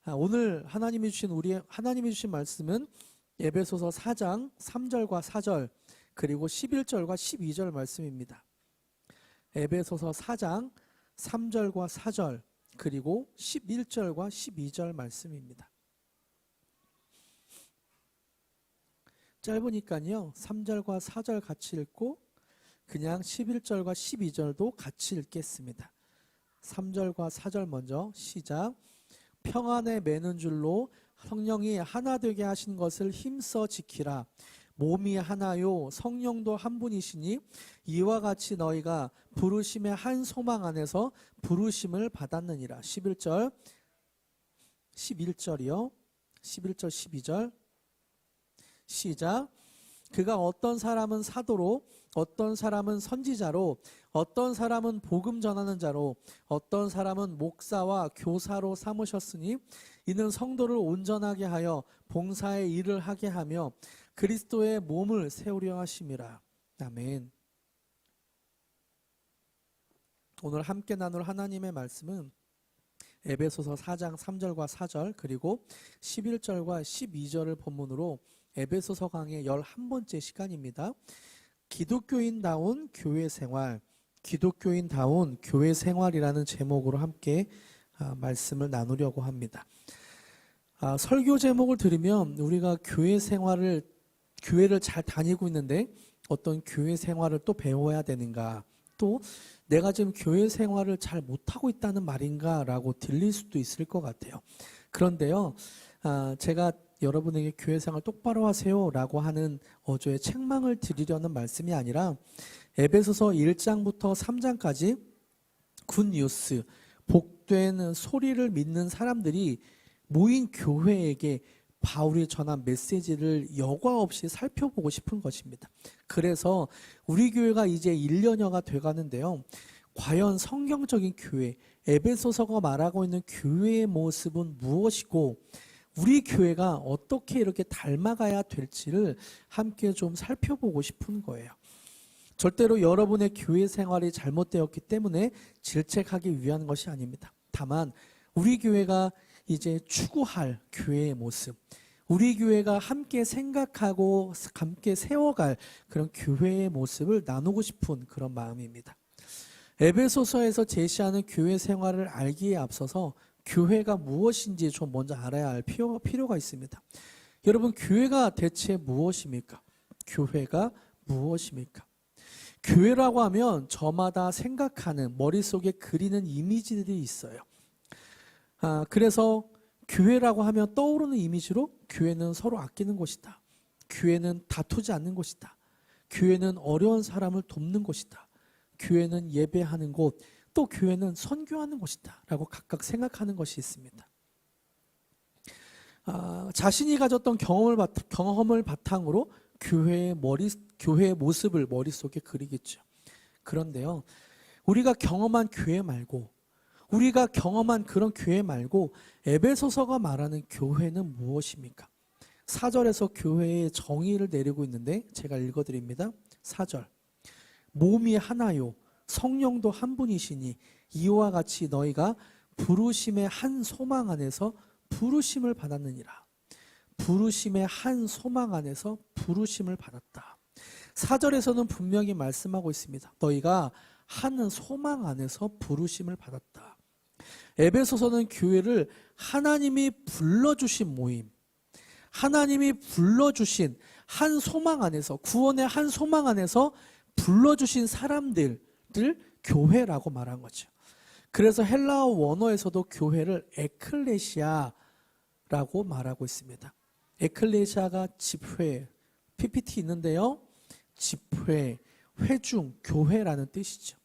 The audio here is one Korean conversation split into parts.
오늘 하나님이 주신 말씀은 에베소서 4장 3절과 4절 그리고 11절과 12절 말씀입니다. 에베소서 4장 3절과 4절 그리고 11절과 12절 말씀입니다. 짧으니까요 3절과 4절 같이 읽고 그냥 11절과 12절도 같이 읽겠습니다. 3절과 4절 먼저 시작. 평안에 매는 줄로 성령이 하나 되게 하신 것을 힘써 지키라. 몸이 하나요 성령도 한 분이시니 이와 같이 너희가 부르심의 한 소망 안에서 부르심을 받았느니라. 11절 11절이요 11절 12절 시작. 그가 어떤 사람은 사도로 어떤 사람은 선지자로 어떤 사람은 복음 전하는 자로 어떤 사람은 목사와 교사로 삼으셨으니 이는 성도를 온전하게 하여 봉사의 일을 하게 하며 그리스도의 몸을 세우려 하심이라. 아멘. 오늘 함께 나눌 하나님의 말씀은 에베소서 4장 3절과 4절 그리고 11절과 12절을 본문으로 에베소서 강의 11번째 시간입니다. 기독교인다운 교회 생활, 기독교인다운 교회 생활이라는 제목으로 함께 말씀을 나누려고 합니다. 설교 제목을 들으면 우리가 교회를 잘 다니고 있는데 어떤 교회 생활을 또 배워야 되는가, 또 내가 지금 교회 생활을 잘 못하고 있다는 말인가 라고 들릴 수도 있을 것 같아요. 그런데요, 제가 여러분에게 교회 생활 똑바로 하세요 라고 하는 어조의 책망을 드리려는 말씀이 아니라 에베소서 1장부터 3장까지 굿뉴스, 복된 소리를 믿는 사람들이 모인 교회에게 바울이 전한 메시지를 여과 없이 살펴보고 싶은 것입니다. 그래서 우리 교회가 이제 1년여가 돼가는데요, 과연 성경적인 교회, 에베소서가 말하고 있는 교회의 모습은 무엇이고 우리 교회가 어떻게 이렇게 닮아가야 될지를 함께 좀 살펴보고 싶은 거예요. 절대로 여러분의 교회 생활이 잘못되었기 때문에 질책하기 위한 것이 아닙니다. 다만 우리 교회가 이제 추구할 교회의 모습, 우리 교회가 함께 생각하고 함께 세워갈 그런 교회의 모습을 나누고 싶은 그런 마음입니다. 에베소서에서 제시하는 교회 생활을 알기에 앞서서 교회가 무엇인지 좀 먼저 알아야 할 필요가 있습니다. 여러분, 교회가 대체 무엇입니까? 교회가 무엇입니까? 교회라고 하면 저마다 생각하는, 머릿속에 그리는 이미지들이 있어요. 그래서 교회라고 하면 떠오르는 이미지로 교회는 서로 아끼는 곳이다. 교회는 다투지 않는 곳이다. 교회는 어려운 사람을 돕는 곳이다. 교회는 예배하는 곳, 또 교회는 선교하는 곳이다 라고 각각 생각하는 것이 있습니다. 자신이 가졌던 경험을 바탕으로 교회의 모습을 머릿속에 그리겠죠. 그런데요, 우리가 경험한 교회 말고, 우리가 경험한 그런 교회 말고 에베소서가 말하는 교회는 무엇입니까? 4절에서 교회의 정의를 내리고 있는데 제가 읽어드립니다. 4절. 몸이 하나요 성령도 한 분이시니 이와 같이 너희가 부르심의 한 소망 안에서 부르심을 받았느니라. 부르심의 한 소망 안에서 부르심을 받았다. 4절에서는 분명히 말씀하고 있습니다. 너희가 한 소망 안에서 부르심을 받았다. 에베소서는 교회를 하나님이 불러주신 모임, 하나님이 불러주신 한 소망 안에서, 구원의 한 소망 안에서 불러주신 사람들, 교회라고 말한 거죠. 그래서 헬라어 원어에서도 교회를 에클레시아라고 말하고 있습니다. 에클레시아가 집회, PPT 있는데요, 집회, 회중, 교회라는 뜻이죠.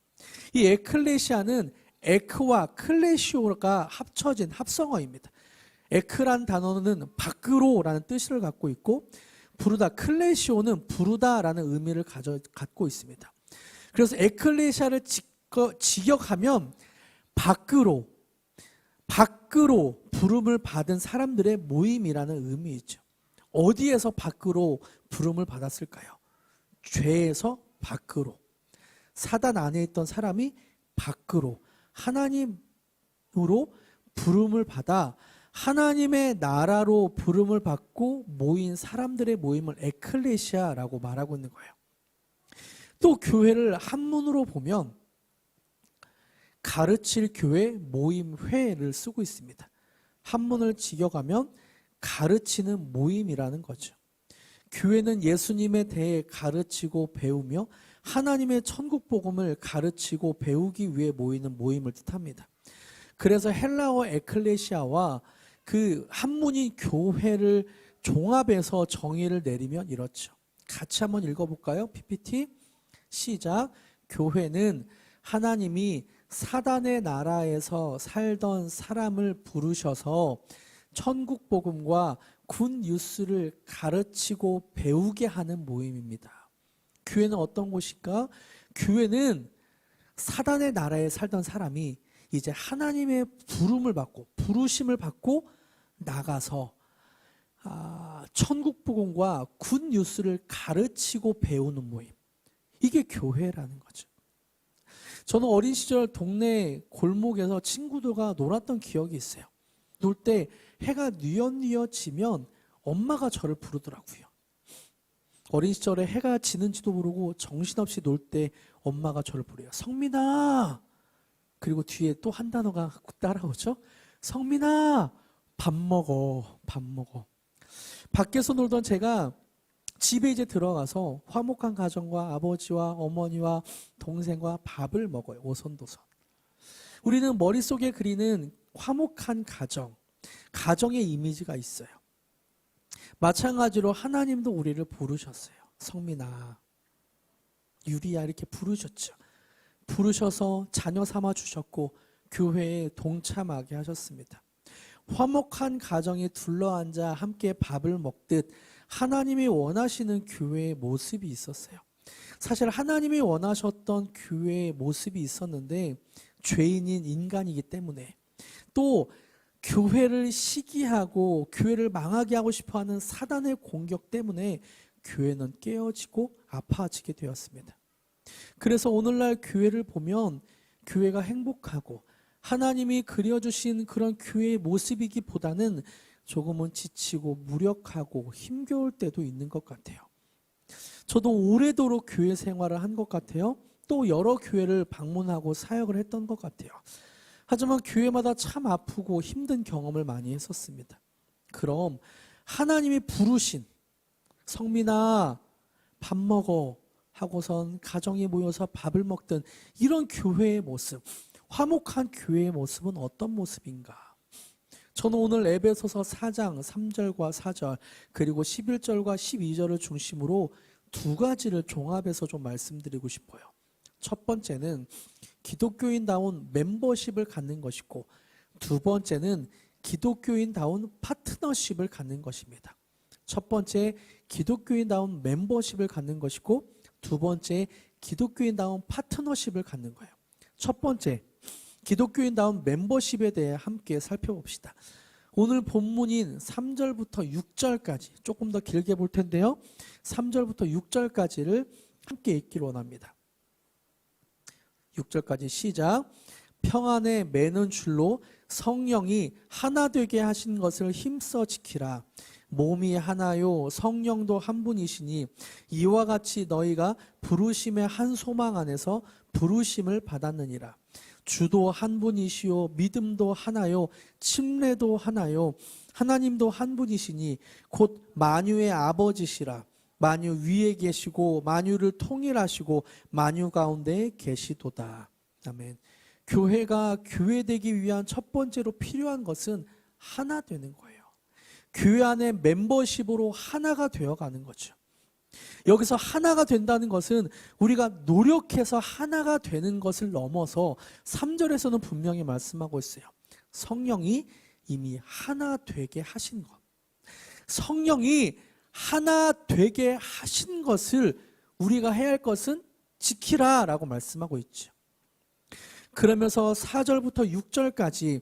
이 에클레시아는 에크와 클레시오가 합쳐진 합성어입니다. 에크란 단어는 밖으로라는 뜻을 갖고 있고, 부르다, 클레시오는 부르다라는 의미를 갖고 있습니다. 그래서 에클레시아를 직역하면 밖으로 부름을 받은 사람들의 모임이라는 의미이죠. 어디에서 밖으로 부름을 받았을까요? 죄에서 밖으로, 사단 안에 있던 사람이 밖으로 하나님으로 부름을 받아 하나님의 나라로 부름을 받고 모인 사람들의 모임을 에클레시아라고 말하고 있는 거예요. 또 교회를 한문으로 보면 가르칠 교회 모임회를 쓰고 있습니다. 한문을 직역하면 가르치는 모임이라는 거죠. 교회는 예수님에 대해 가르치고 배우며 하나님의 천국 복음을 가르치고 배우기 위해 모이는 모임을 뜻합니다. 그래서 헬라어 에클레시아와 그 한문인 교회를 종합해서 정의를 내리면 이렇죠. 같이 한번 읽어볼까요? PPT 시작. 교회는 하나님이 사단의 나라에서 살던 사람을 부르셔서 천국 복음과 굿 뉴스를 가르치고 배우게 하는 모임입니다. 교회는 어떤 곳일까? 교회는 사단의 나라에 살던 사람이 이제 하나님의 부름을 받고 부르심을 받고 나가서 천국 복음과 굿 뉴스를 가르치고 배우는 모임. 이게 교회라는 거죠. 저는 어린 시절 동네 골목에서 친구들과 놀았던 기억이 있어요. 놀 때 해가 뉘엿뉘엿 지면 엄마가 저를 부르더라고요. 어린 시절에 해가 지는지도 모르고 정신없이 놀 때 엄마가 저를 부르요. 성민아. 그리고 뒤에 또 한 단어가 따라오죠. 성민아, 밥 먹어, 밥 먹어. 밖에서 놀던 제가 집에 이제 들어가서 화목한 가정과 아버지와 어머니와 동생과 밥을 먹어요. 오손도손. 우리는 머릿속에 그리는 화목한 가정, 가정의 이미지가 있어요. 마찬가지로 하나님도 우리를 부르셨어요. 성민아, 유리야 이렇게 부르셨죠. 부르셔서 자녀 삼아 주셨고 교회에 동참하게 하셨습니다. 화목한 가정에 둘러앉아 함께 밥을 먹듯 하나님이 원하시는 교회의 모습이 있었어요. 사실 하나님이 원하셨던 교회의 모습이 있었는데 죄인인 인간이기 때문에 또 교회를 시기하고 교회를 망하게 하고 싶어하는 사단의 공격 때문에 교회는 깨어지고 아파지게 되었습니다. 그래서 오늘날 교회를 보면 교회가 행복하고 하나님이 그려주신 그런 교회의 모습이기보다는 조금은 지치고 무력하고 힘겨울 때도 있는 것 같아요. 저도 오래도록 교회 생활을 한 것 같아요. 또 여러 교회를 방문하고 사역을 했던 것 같아요. 하지만 교회마다 참 아프고 힘든 경험을 많이 했었습니다. 그럼 하나님이 부르신 성민아 밥 먹어 하고선 가정이 모여서 밥을 먹던 이런 교회의 모습, 화목한 교회의 모습은 어떤 모습인가? 저는 오늘 에베소서 4장 3절과 4절 그리고 11절과 12절을 중심으로 두 가지를 종합해서 좀 말씀드리고 싶어요. 첫 번째는 기독교인다운 멤버십을 갖는 것이고 두 번째는 기독교인다운 파트너십을 갖는 것입니다. 첫 번째 기독교인다운 멤버십을 갖는 것이고 두 번째 기독교인다운 파트너십을 갖는 거예요. 첫 번째 기독교인다운 멤버십에 대해 함께 살펴봅시다. 오늘 본문인 3절부터 6절까지 조금 더 길게 볼 텐데요. 3절부터 6절까지를 함께 읽기를 원합니다. 6절까지 시작. 평안에 매는 줄로 성령이 하나 되게 하신 것을 힘써 지키라. 몸이 하나요 성령도 한 분이시니 이와 같이 너희가 부르심의 한 소망 안에서 부르심을 받았느니라. 주도 한 분이시요 믿음도 하나요 침례도 하나요 하나님도 한 분이시니 곧 만유의 아버지시라. 만유 위에 계시고 만유를 통일하시고 만유 가운데 계시도다. 아멘. 교회가 교회되기 위한 첫 번째로 필요한 것은 하나 되는 거예요. 교회 안에 멤버십으로 하나가 되어가는 거죠. 여기서 하나가 된다는 것은 우리가 노력해서 하나가 되는 것을 넘어서 3절에서는 분명히 말씀하고 있어요. 성령이 이미 하나 되게 하신 것. 성령이 하나 되게 하신 것을 우리가 해야 할 것은 지키라 라고 말씀하고 있죠. 그러면서 4절부터 6절까지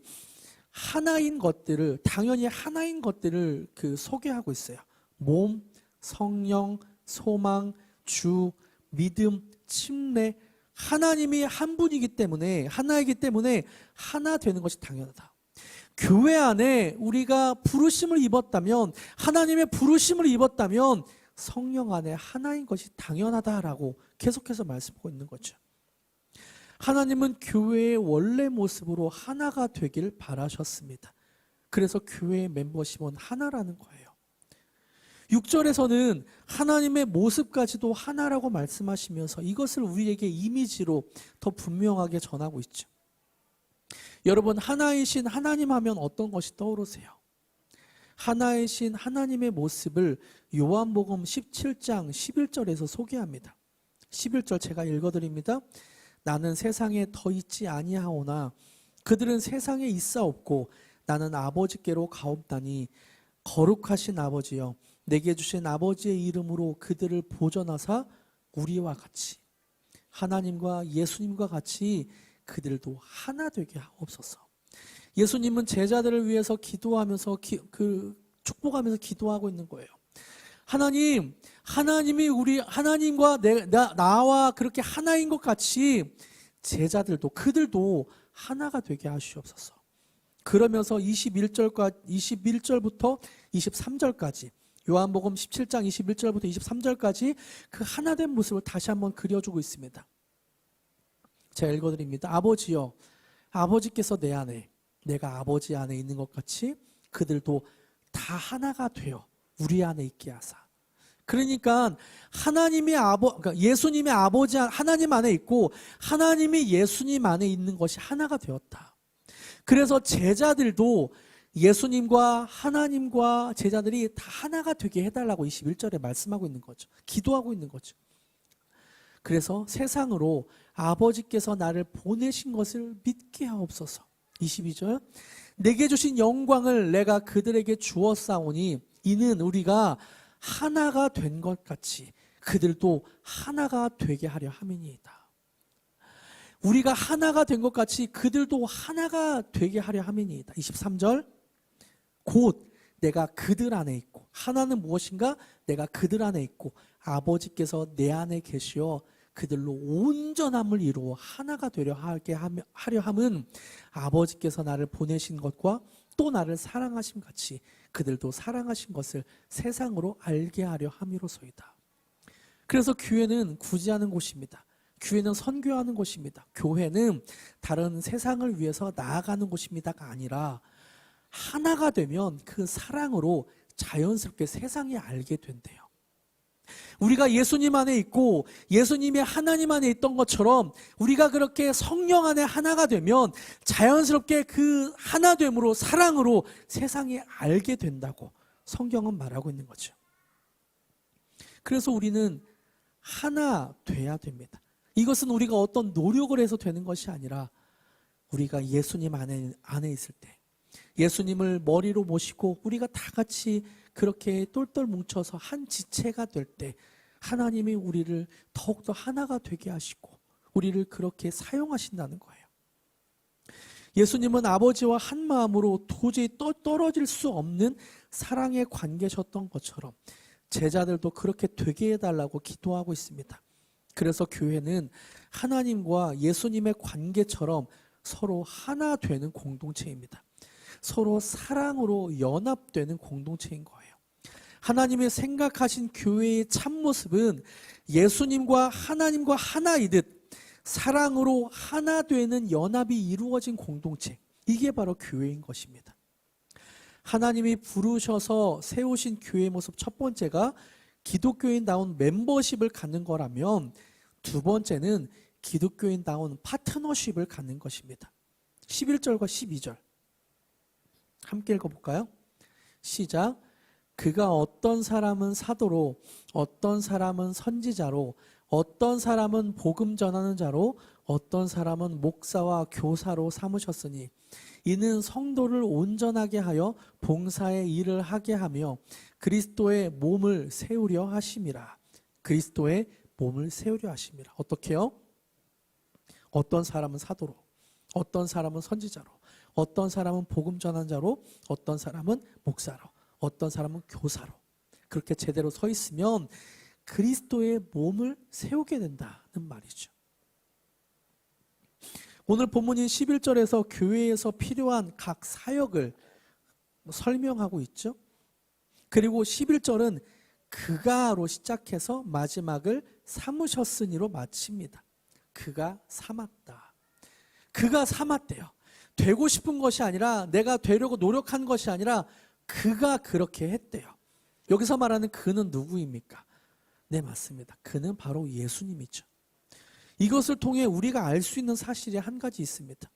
하나인 것들을 당연히 하나인 것들을 소개하고 있어요. 몸, 성령, 소망, 주, 믿음, 침례. 하나님이 한 분이기 때문에 하나이기 때문에 하나 되는 것이 당연하다. 교회 안에 우리가 부르심을 입었다면, 하나님의 부르심을 입었다면 성령 안에 하나인 것이 당연하다라고 계속해서 말씀하고 있는 거죠. 하나님은 교회의 원래 모습으로 하나가 되길 바라셨습니다. 그래서 교회의 멤버십은 하나라는 거예요. 6절에서는 하나님의 모습까지도 하나라고 말씀하시면서 이것을 우리에게 이미지로 더 분명하게 전하고 있죠. 여러분, 하나이신 하나님 하면 어떤 것이 떠오르세요? 하나이신 하나님의 모습을 요한복음 17장 11절에서 소개합니다. 11절 제가 읽어드립니다. 나는 세상에 더 있지 아니하오나 그들은 세상에 있사옵고 나는 아버지께로 가옵나니 거룩하신 아버지여 내게 주신 아버지의 이름으로 그들을 보존하사 우리와 같이 하나님과 예수님과 같이 그들도 하나 되게 하옵소서. 예수님은 제자들을 위해서 기도하면서 축복하면서 기도하고 있는 거예요. 하나님이 우리 하나님과 나와 그렇게 하나인 것 같이 제자들도 그들도 하나가 되게 하시옵소서. 그러면서 21절부터 23절까지 요한복음 17장 21절부터 23절까지 그 하나된 모습을 다시 한번 그려주고 있습니다. 제가 읽어드립니다. 아버지여, 아버지께서 내 안에, 내가 아버지 안에 있는 것 같이 그들도 다 하나가 되어 우리 안에 있게 하사. 그러니까 그러니까 예수님의 아버지 하나님 안에 있고 하나님이 예수님 안에 있는 것이 하나가 되었다. 그래서 제자들도 예수님과 하나님과 제자들이 다 하나가 되게 해달라고 21절에 말씀하고 있는 거죠. 기도하고 있는 거죠. 그래서 세상으로 아버지께서 나를 보내신 것을 믿게 하옵소서. 22절 내게 주신 영광을 내가 그들에게 주었사오니 이는 우리가 하나가 된 것 같이 그들도 하나가 되게 하려 함이니이다. 우리가 하나가 된 것 같이 그들도 하나가 되게 하려 함이니이다. 23절 곧 내가 그들 안에 있고, 하나는 무엇인가? 내가 그들 안에 있고 아버지께서 내 안에 계시어 그들로 온전함을 이루어 하나가 되려 하려 함은 아버지께서 나를 보내신 것과 또 나를 사랑하심 같이 그들도 사랑하신 것을 세상으로 알게 하려 함이로소이다. 그래서 교회는 구제하는 곳입니다. 교회는 선교하는 곳입니다. 교회는 다른 세상을 위해서 나아가는 곳입니다가 아니라 하나가 되면 그 사랑으로 자연스럽게 세상이 알게 된대요. 우리가 예수님 안에 있고 예수님이 하나님 안에 있던 것처럼 우리가 그렇게 성령 안에 하나가 되면 자연스럽게 그 하나됨으로 사랑으로 세상이 알게 된다고 성경은 말하고 있는 거죠. 그래서 우리는 하나 돼야 됩니다. 이것은 우리가 어떤 노력을 해서 되는 것이 아니라 우리가 예수님 안에 있을 때 예수님을 머리로 모시고 우리가 다 같이 그렇게 똘똘 뭉쳐서 한 지체가 될 때 하나님이 우리를 더욱더 하나가 되게 하시고 우리를 그렇게 사용하신다는 거예요. 예수님은 아버지와 한 마음으로 도저히 떨어질 수 없는 사랑의 관계셨던 것처럼 제자들도 그렇게 되게 해달라고 기도하고 있습니다. 그래서 교회는 하나님과 예수님의 관계처럼 서로 하나 되는 공동체입니다. 서로 사랑으로 연합되는 공동체인 거예요. 하나님이 생각하신 교회의 참모습은 예수님과 하나님과 하나이듯 사랑으로 하나 되는 연합이 이루어진 공동체, 이게 바로 교회인 것입니다. 하나님이 부르셔서 세우신 교회의 모습 첫 번째가 기독교인다운 멤버십을 갖는 거라면 두 번째는 기독교인다운 파트너십을 갖는 것입니다. 11절과 12절 함께 읽어볼까요? 시작. 그가 어떤 사람은 사도로, 어떤 사람은 선지자로, 어떤 사람은 복음 전하는 자로, 어떤 사람은 목사와 교사로 삼으셨으니 이는 성도를 온전하게 하여 봉사의 일을 하게 하며 그리스도의 몸을 세우려 하심이라. 그리스도의 몸을 세우려 하심이라. 어떻게요? 어떤 사람은 사도로, 어떤 사람은 선지자로, 어떤 사람은 복음 전하는 자로, 어떤 사람은 목사로, 어떤 사람은 교사로 그렇게 제대로 서 있으면 그리스도의 몸을 세우게 된다는 말이죠. 오늘 본문인 11절에서 교회에서 필요한 각 사역을 설명하고 있죠. 그리고 11절은 그가로 시작해서 마지막을 삼으셨으니로 마칩니다. 그가 삼았다. 그가 삼았대요. 되고 싶은 것이 아니라, 내가 되려고 노력한 것이 아니라 그가 그렇게 했대요. 여기서 말하는 그는 누구입니까? 네, 맞습니다. 그는 바로 예수님이죠. 이것을 통해 우리가 알 수 있는 사실이 한 가지 있습니다.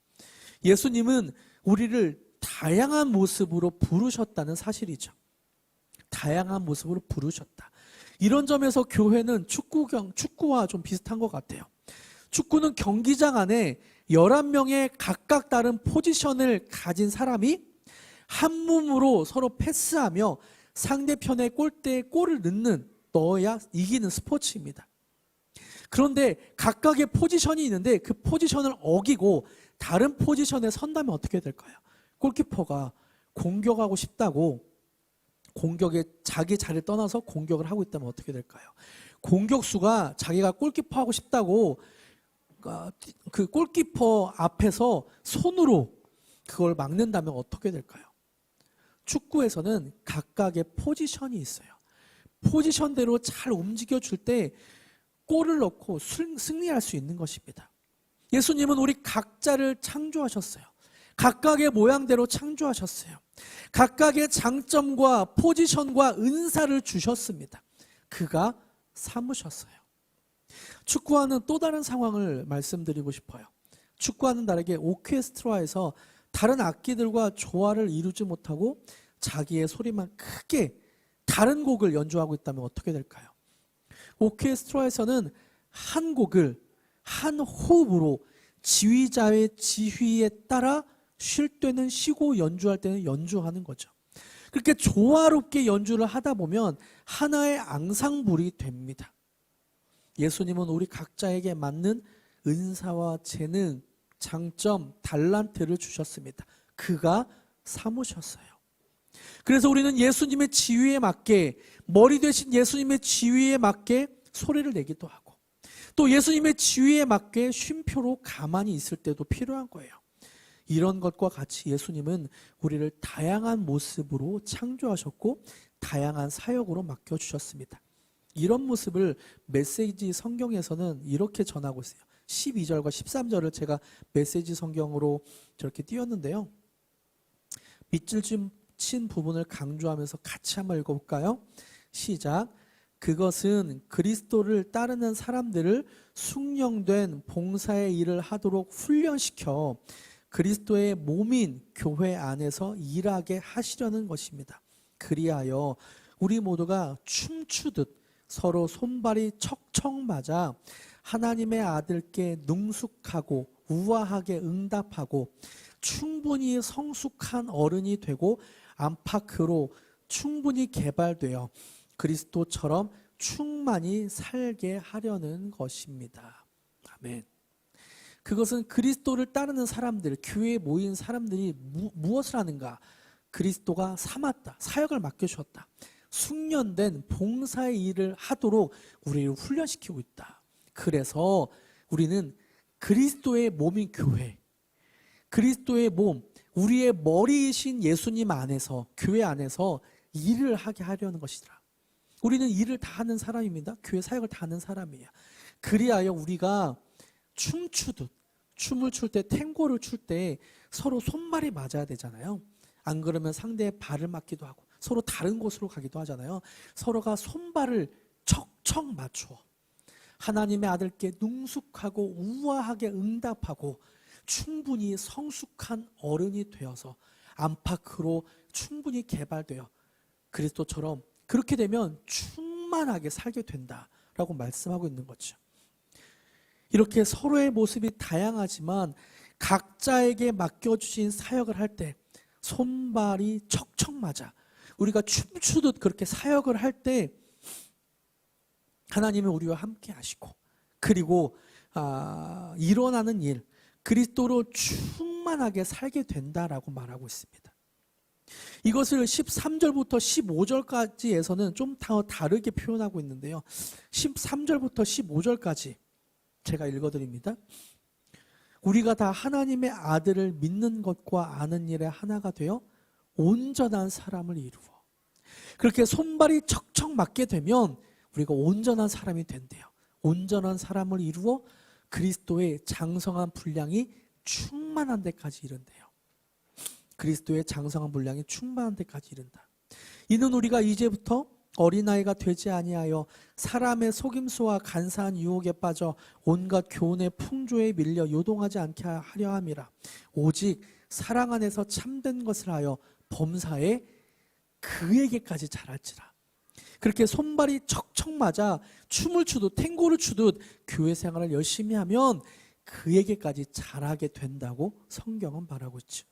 예수님은 우리를 다양한 모습으로 부르셨다는 사실이죠. 다양한 모습으로 부르셨다. 이런 점에서 교회는 축구와 좀 비슷한 것 같아요. 축구는 경기장 안에 11명의 각각 다른 포지션을 가진 사람이 한 몸으로 서로 패스하며 상대편의 골대에 골을 넣어야 이기는 스포츠입니다. 그런데 각각의 포지션이 있는데 그 포지션을 어기고 다른 포지션에 선다면 어떻게 될까요? 골키퍼가 공격하고 싶다고 공격에 자기 자리를 떠나서 공격을 하고 있다면 어떻게 될까요? 공격수가 자기가 골키퍼 하고 싶다고 그 골키퍼 앞에서 손으로 그걸 막는다면 어떻게 될까요? 축구에서는 각각의 포지션이 있어요. 포지션대로 잘 움직여줄 때 골을 넣고 승리할 수 있는 것입니다. 예수님은 우리 각자를 창조하셨어요. 각각의 모양대로 창조하셨어요. 각각의 장점과 포지션과 은사를 주셨습니다. 그가 삼으셨어요. 축구와는 또 다른 상황을 말씀드리고 싶어요. 축구와는 다르게 오케스트라에서 다른 악기들과 조화를 이루지 못하고 자기의 소리만 크게 다른 곡을 연주하고 있다면 어떻게 될까요? 오케스트라에서는 한 곡을 한 호흡으로 지휘자의 지휘에 따라 쉴 때는 쉬고 연주할 때는 연주하는 거죠. 그렇게 조화롭게 연주를 하다 보면 하나의 앙상블이 됩니다. 예수님은 우리 각자에게 맞는 은사와 재능, 장점, 달란트를 주셨습니다. 그가 삼으셨어요. 그래서 우리는 예수님의 지휘에 맞게, 머리 되신 예수님의 지휘에 맞게 소리를 내기도 하고, 또 예수님의 지휘에 맞게 쉼표로 가만히 있을 때도 필요한 거예요. 이런 것과 같이 예수님은 우리를 다양한 모습으로 창조하셨고 다양한 사역으로 맡겨주셨습니다. 이런 모습을 메시지 성경에서는 이렇게 전하고 있어요. 12절과 13절을 제가 메시지 성경으로 저렇게 띄웠는데요. 밑줄 친 부분을 강조하면서 같이 한번 읽어볼까요? 시작. 그것은 그리스도를 따르는 사람들을 숙련된 봉사의 일을 하도록 훈련시켜 그리스도의 몸인 교회 안에서 일하게 하시려는 것입니다. 그리하여 우리 모두가 춤추듯 서로 손발이 척척 맞아 하나님의 아들께 능숙하고 우아하게 응답하고 충분히 성숙한 어른이 되고 안팎으로 충분히 개발되어 그리스도처럼 충만히 살게 하려는 것입니다. 아멘. 그것은 그리스도를 따르는 사람들, 교회에 모인 사람들이 무엇을 하는가? 그리스도가 삼았다. 사역을 맡겨주셨다. 숙련된 봉사의 일을 하도록 우리를 훈련시키고 있다. 그래서 우리는 그리스도의 몸인 교회, 그리스도의 몸, 우리의 머리이신 예수님 안에서, 교회 안에서 일을 하게 하려는 것이더라. 우리는 일을 다 하는 사람입니다. 교회 사역을 다 하는 사람이에요. 그리하여 우리가 춤추듯, 춤을 출 때, 탱고를 출 때 서로 손발이 맞아야 되잖아요. 안 그러면 상대의 발을 맞기도 하고 서로 다른 곳으로 가기도 하잖아요. 서로가 손발을 척척 맞춰 하나님의 아들께 능숙하고 우아하게 응답하고 충분히 성숙한 어른이 되어서 안팎으로 충분히 개발되어 그리스도처럼 그렇게 되면 충만하게 살게 된다라고 말씀하고 있는 거죠. 이렇게 서로의 모습이 다양하지만 각자에게 맡겨주신 사역을 할 때 손발이 척척 맞아 우리가 춤추듯 그렇게 사역을 할 때 하나님은 우리와 함께 하시고 그리고 일어나는 일 그리스도로 충만하게 살게 된다라고 말하고 있습니다. 이것을 13절부터 15절까지에서는 좀 더 다르게 표현하고 있는데요. 13절부터 15절까지 제가 읽어드립니다. 우리가 다 하나님의 아들을 믿는 것과 아는 일에 하나가 되어 온전한 사람을 이루어. 그렇게 손발이 척척 맞게 되면 우리가 온전한 사람이 된대요. 온전한 사람을 이루어 그리스도의 장성한 분량이 충만한 데까지 이른대요. 그리스도의 장성한 분량이 충만한 데까지 이른다. 이는 우리가 이제부터 어린아이가 되지 아니하여 사람의 속임수와 간사한 유혹에 빠져 온갖 교훈의 풍조에 밀려 요동하지 않게 하려 함이라. 오직 사랑 안에서 참된 것을 하여 범사에 그에게까지 자랄지라. 그렇게 손발이 척척 맞아 춤을 추듯 탱고를 추듯 교회 생활을 열심히 하면 그에게까지 자라게 된다고 성경은 말하고 있죠.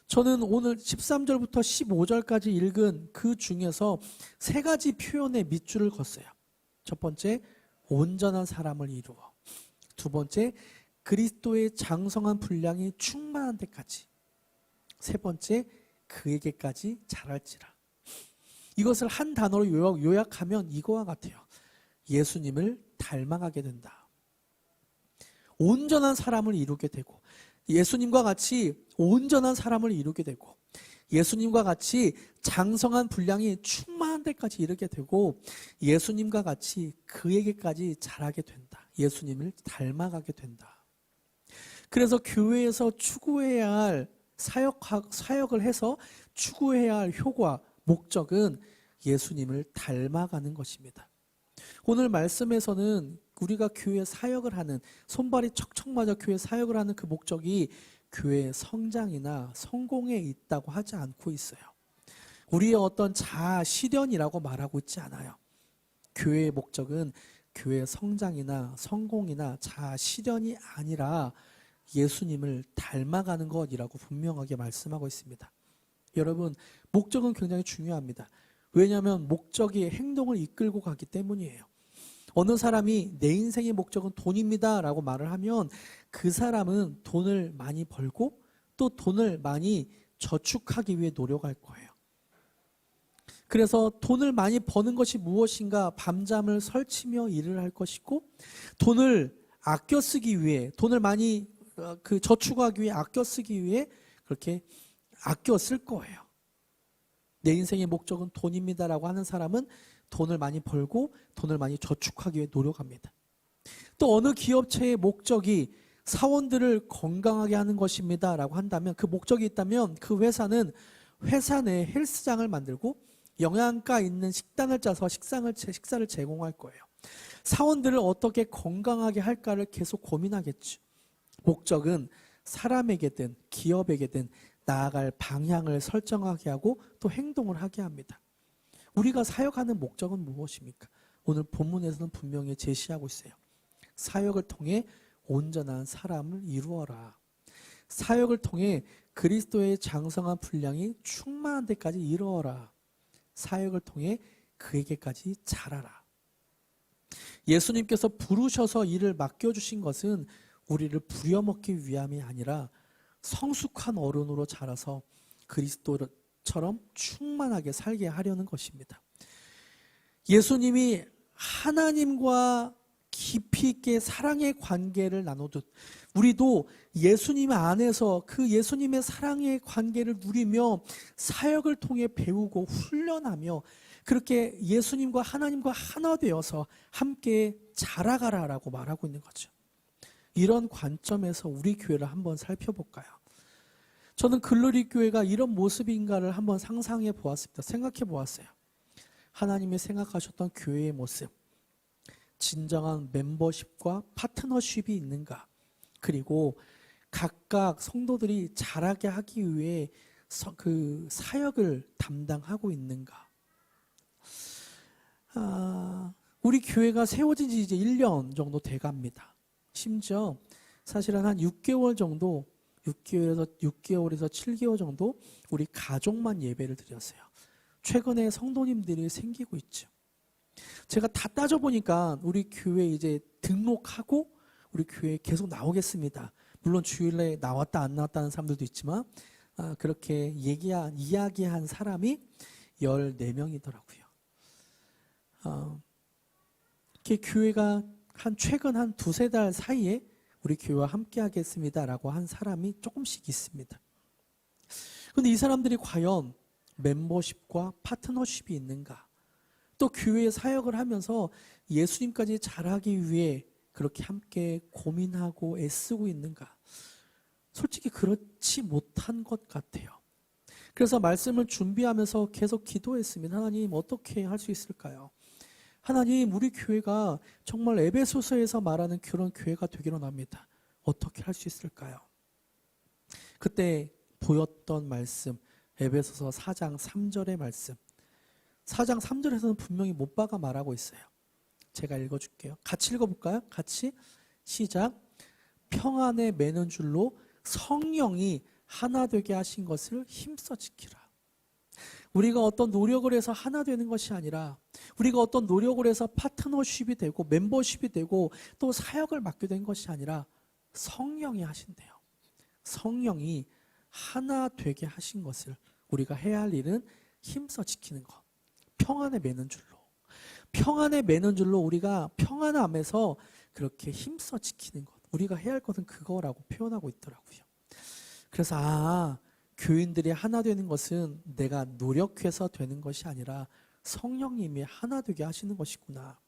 저는 오늘 13절부터 15절까지 읽은 그 중에서 세 가지 표현의 밑줄을 걷어요. 첫 번째, 온전한 사람을 이루어. 두 번째, 그리스도의 장성한 분량이 충만한 데까지. 세 번째, 그에게까지 자랄지라. 이것을 한 단어로 요약하면 이거와 같아요. 예수님을 닮아가게 된다. 온전한 사람을 이루게 되고, 예수님과 같이 온전한 사람을 이루게 되고, 예수님과 같이 장성한 분량이 충만한 데까지 이르게 되고, 예수님과 같이 그에게까지 자라게 된다. 예수님을 닮아가게 된다. 그래서 교회에서 추구해야 할 사역을 해서 추구해야 할 효과, 목적은 예수님을 닮아가는 것입니다. 오늘 말씀에서는 우리가 교회 사역을 하는, 손발이 척척 맞아 교회 사역을 하는 그 목적이 교회의 성장이나 성공에 있다고 하지 않고 있어요. 우리의 어떤 자아 실현이라고 말하고 있지 않아요. 교회의 목적은 교회의 성장이나 성공이나 자아 실현이 아니라 예수님을 닮아가는 것이라고 분명하게 말씀하고 있습니다. 여러분, 목적은 굉장히 중요합니다. 왜냐하면 목적이 행동을 이끌고 가기 때문이에요. 어느 사람이 내 인생의 목적은 돈입니다 라고 말을 하면 그 사람은 돈을 많이 벌고 또 돈을 많이 저축하기 위해 노력할 거예요. 그래서 돈을 많이 버는 것이 무엇인가 밤잠을 설치며 일을 할 것이고, 돈을 아껴 쓰기 위해, 돈을 많이 저축하기 위해, 아껴 쓰기 위해 그렇게 아껴 쓸 거예요. 내 인생의 목적은 돈입니다라고 하는 사람은 돈을 많이 벌고 돈을 많이 저축하기 위해 노력합니다. 또 어느 기업체의 목적이 사원들을 건강하게 하는 것입니다라고 한다면, 그 목적이 있다면 그 회사는 회사 내 헬스장을 만들고 영양가 있는 식단을 짜서 식사를 제공할 거예요. 사원들을 어떻게 건강하게 할까를 계속 고민하겠죠. 목적은 사람에게든 기업에게든 나아갈 방향을 설정하게 하고 또 행동을 하게 합니다. 우리가 사역하는 목적은 무엇입니까? 오늘 본문에서는 분명히 제시하고 있어요. 사역을 통해 온전한 사람을 이루어라. 사역을 통해 그리스도의 장성한 분량이 충만한 데까지 이루어라. 사역을 통해 그에게까지 자라라. 예수님께서 부르셔서 일을 맡겨주신 것은 우리를 부려먹기 위함이 아니라 성숙한 어른으로 자라서 그리스도처럼 충만하게 살게 하려는 것입니다. 예수님이 하나님과 깊이 있게 사랑의 관계를 나누듯 우리도 예수님 안에서 그 예수님의 사랑의 관계를 누리며 사역을 통해 배우고 훈련하며 그렇게 예수님과 하나님과 하나 되어서 함께 자라가라라고 말하고 있는 거죠. 이런 관점에서 우리 교회를 한번 살펴볼까요? 저는 글로리 교회가 이런 모습인가를 한번 상상해 보았습니다. 생각해 보았어요. 하나님이 생각하셨던 교회의 모습, 진정한 멤버십과 파트너십이 있는가? 그리고 각각 성도들이 자라게 하기 위해 그 사역을 담당하고 있는가? 우리 교회가 세워진 지 이제 1년 정도 돼갑니다. 심지어 사실은 한 6개월 정도, 6개월에서 7개월 정도 우리 가족만 예배를 드렸어요. 최근에 성도님들이 생기고 있죠. 제가 다 따져보니까 우리 교회 이제 등록하고 우리 교회에 계속 나오겠습니다. 물론 주일에 나왔다 안 나왔다는 사람들도 있지만 그렇게 이야기한 사람이 14명이더라고요. 이렇게 교회가 최근 한 두세 달 사이에 우리 교회와 함께 하겠습니다라고 한 사람이 조금씩 있습니다. 그런데 이 사람들이 과연 멤버십과 파트너십이 있는가? 또 교회의 사역을 하면서 예수님까지 잘하기 위해 그렇게 함께 고민하고 애쓰고 있는가? 솔직히 그렇지 못한 것 같아요. 그래서 말씀을 준비하면서 계속 기도했습니다. 하나님, 어떻게 할 수 있을까요? 하나님, 우리 교회가 정말 에베소서에서 말하는 그런 교회가 되기를 원합니다. 어떻게 할 수 있을까요? 그때 보였던 말씀, 에베소서 4장 3절의 말씀. 4장 3절에서는 분명히 못바가 말하고 있어요. 제가 읽어줄게요. 같이 읽어볼까요? 같이 시작. 평안에 매는 줄로 성령이 하나 되게 하신 것을 힘써 지키라. 우리가 어떤 노력을 해서 하나 되는 것이 아니라, 우리가 어떤 노력을 해서 파트너십이 되고 멤버십이 되고 또 사역을 맡게 된 것이 아니라 성령이 하신대요. 성령이 하나 되게 하신 것을 우리가 해야 할 일은 힘써 지키는 것. 평안에 매는 줄로. 평안에 매는 줄로 우리가 평안함에서 그렇게 힘써 지키는 것. 우리가 해야 할 것은 그거라고 표현하고 있더라고요. 그래서 교인들이 하나 되는 것은 내가 노력해서 되는 것이 아니라 성령님이 하나 되게 하시는 것이구나.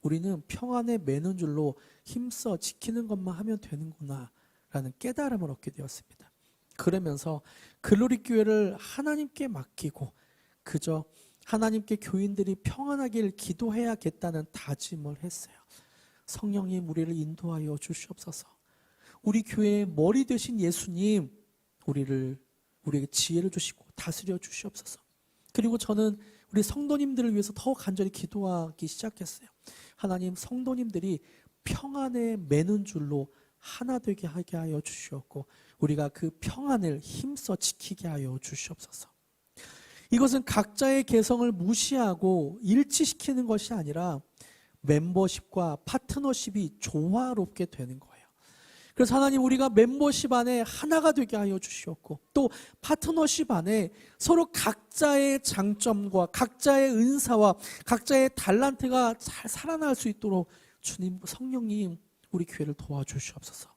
우리는 평안에 매는 줄로 힘써 지키는 것만 하면 되는구나 라는 깨달음을 얻게 되었습니다. 그러면서 글로리 교회를 하나님께 맡기고 그저 하나님께 교인들이 평안하길 기도해야겠다는 다짐을 했어요. 성령님, 우리를 인도하여 주시옵소서. 우리 교회의 머리 되신 예수님, 우리에게 지혜를 주시고 다스려 주시옵소서. 그리고 저는 우리 성도님들을 위해서 더 간절히 기도하기 시작했어요. 하나님, 성도님들이 평안에 매는 줄로 하나 되게 하게 하여 주시옵고 우리가 그 평안을 힘써 지키게 하여 주시옵소서. 이것은 각자의 개성을 무시하고 일치시키는 것이 아니라 멤버십과 파트너십이 조화롭게 되는 거예요. 그래서 하나님, 우리가 멤버십 안에 하나가 되게 하여 주시옵고 또 파트너십 안에 서로 각자의 장점과 각자의 은사와 각자의 달란트가 잘 살아날 수 있도록 주님, 성령님, 우리 교회를 도와주시옵소서.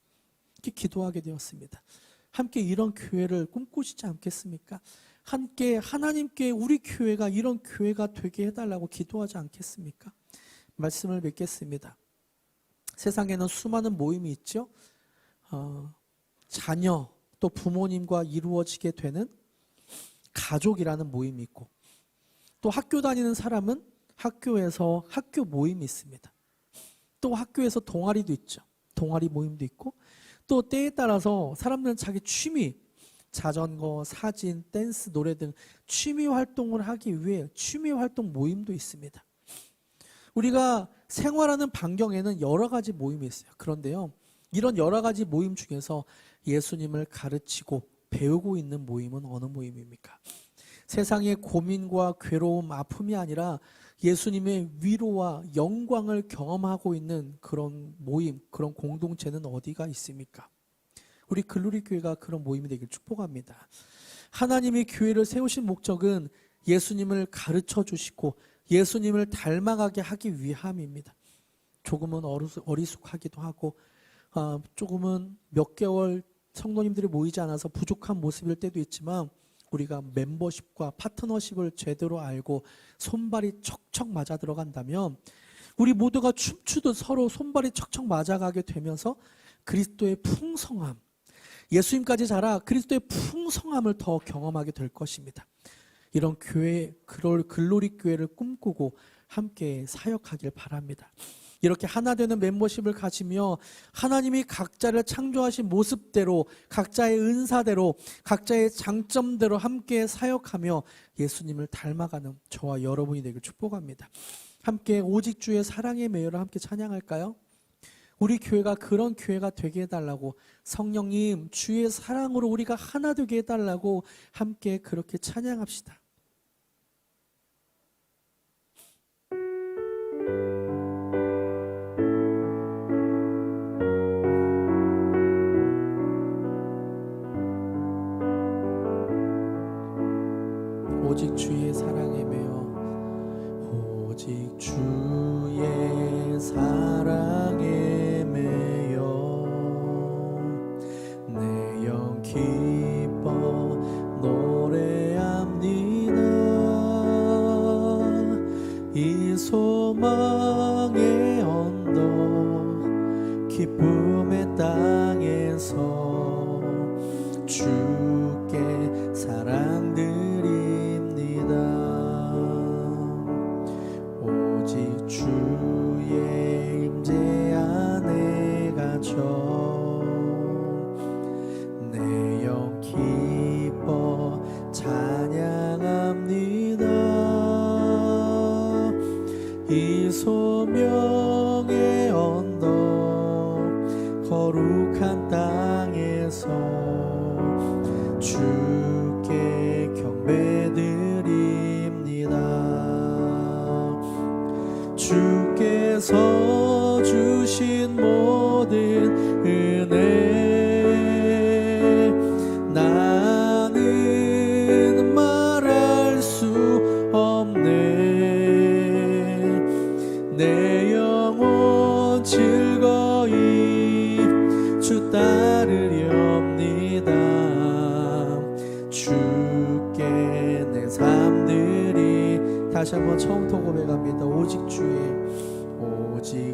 이렇게 기도하게 되었습니다. 함께 이런 교회를 꿈꾸시지 않겠습니까? 함께 하나님께 우리 교회가 이런 교회가 되게 해달라고 기도하지 않겠습니까? 말씀을 맺겠습니다. 세상에는 수많은 모임이 있죠. 자녀 또 부모님과 이루어지게 되는 가족이라는 모임이 있고 또 학교 다니는 사람은 학교에서 학교 모임이 있습니다. 또 학교에서 동아리도 있죠. 동아리 모임도 있고 또 때에 따라서 사람들은 자기 취미, 자전거, 사진, 댄스, 노래 등 취미 활동을 하기 위해 취미 활동 모임도 있습니다. 우리가 생활하는 반경에는 여러 가지 모임이 있어요. 그런데요, 이런 여러 가지 모임 중에서 예수님을 가르치고 배우고 있는 모임은 어느 모임입니까? 세상의 고민과 괴로움, 아픔이 아니라 예수님의 위로와 영광을 경험하고 있는 그런 모임, 그런 공동체는 어디가 있습니까? 우리 글로리 교회가 그런 모임이 되길 축복합니다. 하나님이 교회를 세우신 목적은 예수님을 가르쳐 주시고 예수님을 닮아가게 하기 위함입니다. 조금은 어리숙하기도 하고 조금은 몇 개월 성도님들이 모이지 않아서 부족한 모습일 때도 있지만 우리가 멤버십과 파트너십을 제대로 알고 손발이 척척 맞아 들어간다면 우리 모두가 춤추듯 서로 손발이 척척 맞아가게 되면서 그리스도의 풍성함, 예수님까지 자라 그리스도의 풍성함을 더 경험하게 될 것입니다. 이런 교회, 글로리 교회를 꿈꾸고 함께 사역하길 바랍니다. 이렇게 하나 되는 멤버십을 가지며 하나님이 각자를 창조하신 모습대로 각자의 은사대로 각자의 장점대로 함께 사역하며 예수님을 닮아가는 저와 여러분이 되길 축복합니다. 함께 오직 주의 사랑의 매여를 함께 찬양할까요? 우리 교회가 그런 교회가 되게 해달라고 성령님 주의 사랑으로 우리가 하나 되게 해달라고 함께 그렇게 찬양합시다. 오직 주의 사랑에 매여 오직 주의 사랑에 매여 기뻐 노래합니다. 이 소망의 언덕 기쁨의 땅에서 주께 사랑드립니다. 오직 주의 임재 안에 갇혀 내 영 기뻐 찬양합니다. 이 소명의 언덕 거룩한 땅에서 주께 경배드립니다. 주께서 주신 모든 은혜 나는 말할 수 없네. 내 영혼 즐거이 주 따르렵니다. 주께 내 삶들이 다시 한번 처음부터 고백합니다. 오직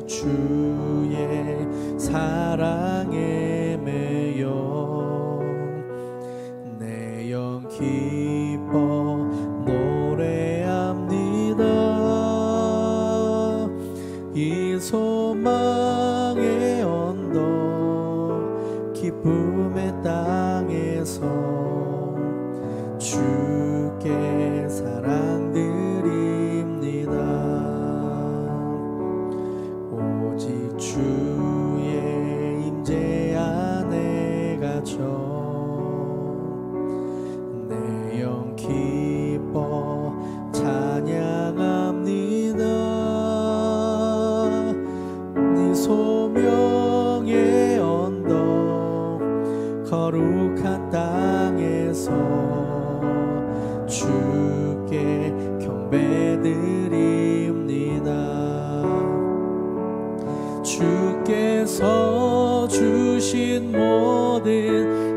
주의 사랑에 매여 내 영 기뻐 노래합니다. 이 소망의 언덕 기쁨의 땅에서 주께 사랑드립니다. 오직 주의 임재 안에 갇혀 내 영 기뻐 찬양합니다. 네 소명의 언덕 거룩한 땅에서 주께 경배드립니다. 주께서 주신 모든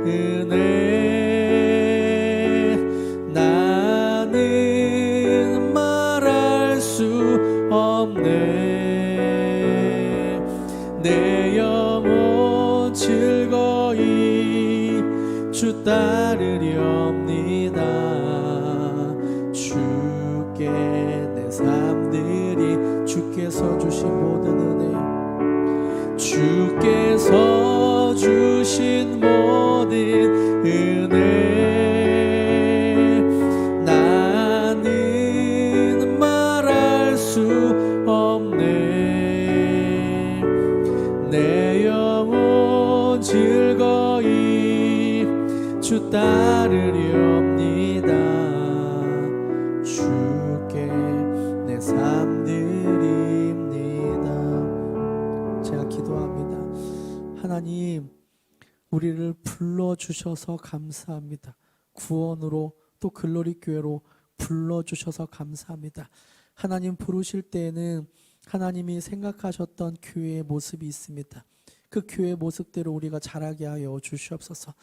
은혜 나는 말할 수 없네. 내 영혼 즐거이 주 따르렵니다. 주께 내 삶들이 주께서 주신 모든 은혜 주께서 주신 모든 은혜 나는 말할 수 없네. 내 영혼 즐거이 주 따르렵니다. 주께 내 삶 드립니다. 제가 기도합니다. 하나님, 우리를 불러주셔서 감사합니다. 구원으로 또 글로리 교회로 불러주셔서 감사합니다. 하나님 부르실 때에는 하나님이 생각하셨던 교회의 모습이 있습니다. 그 교회의 모습대로 우리가 자라게 하여 주시옵소서.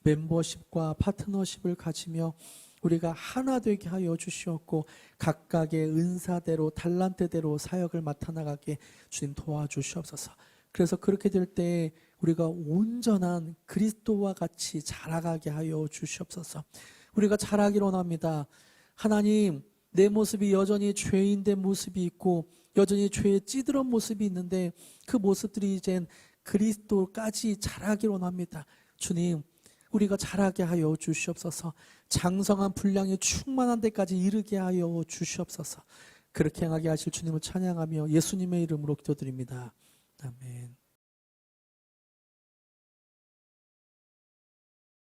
멤버십과 파트너십을 가지며 우리가 하나 되게 하여 주시옵고 각각의 은사대로 달란트대로 사역을 맡아나가게 주님 도와주시옵소서. 그래서 그렇게 될 때 우리가 온전한 그리스도와 같이 자라가게 하여 주시옵소서. 우리가 자라기를 원합니다. 하나님, 내 모습이 여전히 죄인된 모습이 있고 여전히 죄에 찌들은 모습이 있는데 그 모습들이 이젠 그리스도까지 자라기를 원합니다. 주님, 우리가 자라게 하여 주시옵소서. 장성한 분량이 충만한 데까지 이르게 하여 주시옵소서. 그렇게 행하게 하실 주님을 찬양하며 예수님의 이름으로 기도드립니다. 아멘.